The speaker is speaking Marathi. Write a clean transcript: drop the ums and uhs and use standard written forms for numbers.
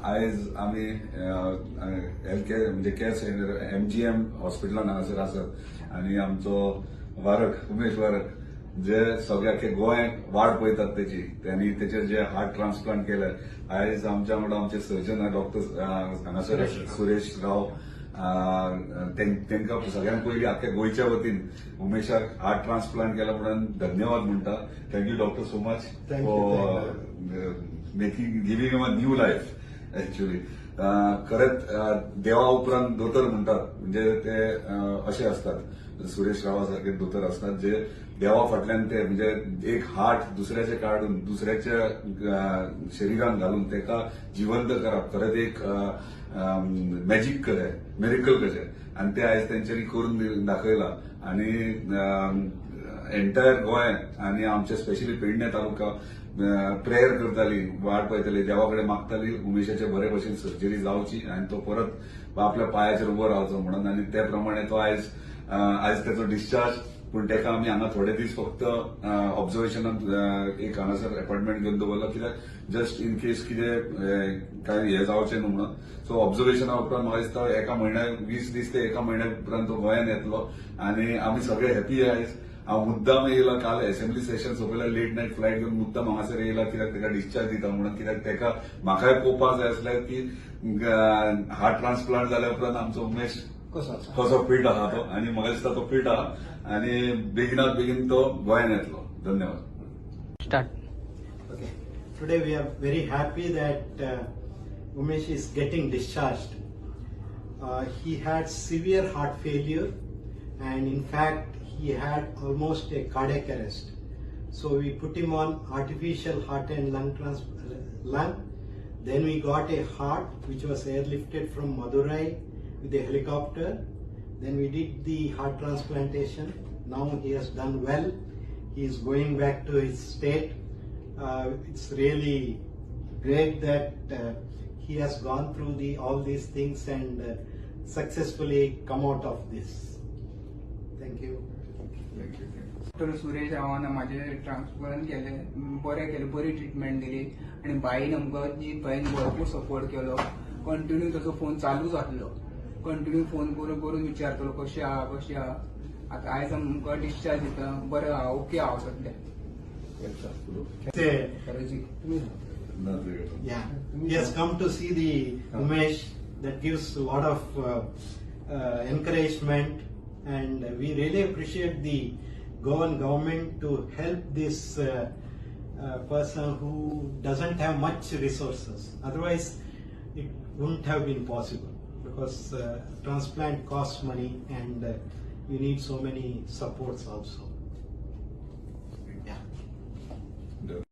आयज आमी हेल्थ केअर म्हणजे केअर सेंटर MGM हॉस्पिटलान हांगासर आसात आनी आमचो वारक उमेश वारक जे सगळ्या गोंयांत वाट पळयतात त्याची त्यांनी त्याचेर जे हार्ट ट्रान्सप्लांट केले आयज आमच्या वांगडा आमचे सर्जन डॉक्टर हांगासर सुरेश राव तांकां सगळ्यांत पयलीं आख्या गोंयच्या वतीन उमेशाक हार्ट ट्रान्सप्लांट केला म्हणून धन्यवाद म्हणटा. Thank you doctor so much for making giving him a new life actually. खरेंच देवा उपरांत दोतोर म्हणटात म्हणजे ते असे असतात सुरेश रावा सारखे दोतोर असतात जे देवा फाटल्यान ते म्हणजे एक हार्ट दुसऱ्याचे काढून दुसऱ्याच्या शरिरान घालून तेका जिवंत करप खरेंच एक मॅजिक कशें मेरिकल कशें आनी ते आयज तेंच्यांनी करून दाखयला. आनी एंटायर गोंयांत आनी आमचे स्पेशली पेडणे तालुका प्रेयर करताली वाट पळयताली देवा कडेन मागताली उमेशाचे बरे भशेन सर्जरी जावची आनी तो परत आपल्या पांयाचेर उबो रावचो म्हणून. आनी ते प्रमाणे तो आयज तेचो डिस्चार्ज पूण तेका आमी हांगा थोडे दीस फक्त ऑब्झर्वेशनात एक हांगासर अपॉइंटमेंट घेवन दवरला कित्याक जस्ट इन केस कितें काय हे जावचें न्हू म्हणून. सो ऑब्झर्वेशना उपरांत म्हाका दिसता एका म्हयन्याक 20 दीस ते एका म्हयन्या उपरांत तो गोंयांत येतलो आनी आमी सगळे हॅपी आयज. हांव मुद्दाम येयला काल असेंब्ली सेशन सोंपयला लेट नायट फ्लायट घेवन मुद्दाम हांगासर येयला कित्याक तेका डिस्चार्ज दिता म्हणून. कित्याक तेका म्हाकाय पळोवपाक जाय आसलें की हार्ट ट्रान्सप्लांट जाल्या उपरांत आमचो उमेश कसो फिट आहा तो आनी म्हाका दिसता तो फिट आहा आनी बेगिनात बेगीन तो गोंयांत येतलो. धन्यवाद. Start. Okay. Today we are very happy that Umesh is getting discharged. He had severe heart failure and in fact he had almost a cardiac arrest. So we put him on artificial heart and lung. Then we got a heart which was airlifted from Madurai with a helicopter. Then we did the heart transplantation. Now he has done well. He is going back to his state. It's really great that he has gone through all these things and successfully come out of this. Thank you. Doctor Suresh रावान माझे ट्रान्सप्लांट केले, बरें केलें, बरी ट्रिटमेंट दिली आनी बाईन आमकां जीत बाईन भरपूर सपोर्ट केलो. कंटिन्यू ताचो फोन चालूच आसलो. कंटिन्यू फोन करून करून विचारतलो कशें आहा. आतां आयज आमकां डिस्चार्ज दिता, बरें आहा, ओके आहा सद्या. Yeah, he has come to see the Umesh. That gives a lot of encouragement, and we really appreciate the Goan government to help this person who doesn't have much resources. Otherwise, it wouldn't have been possible because transplant costs money and you need so many supports also.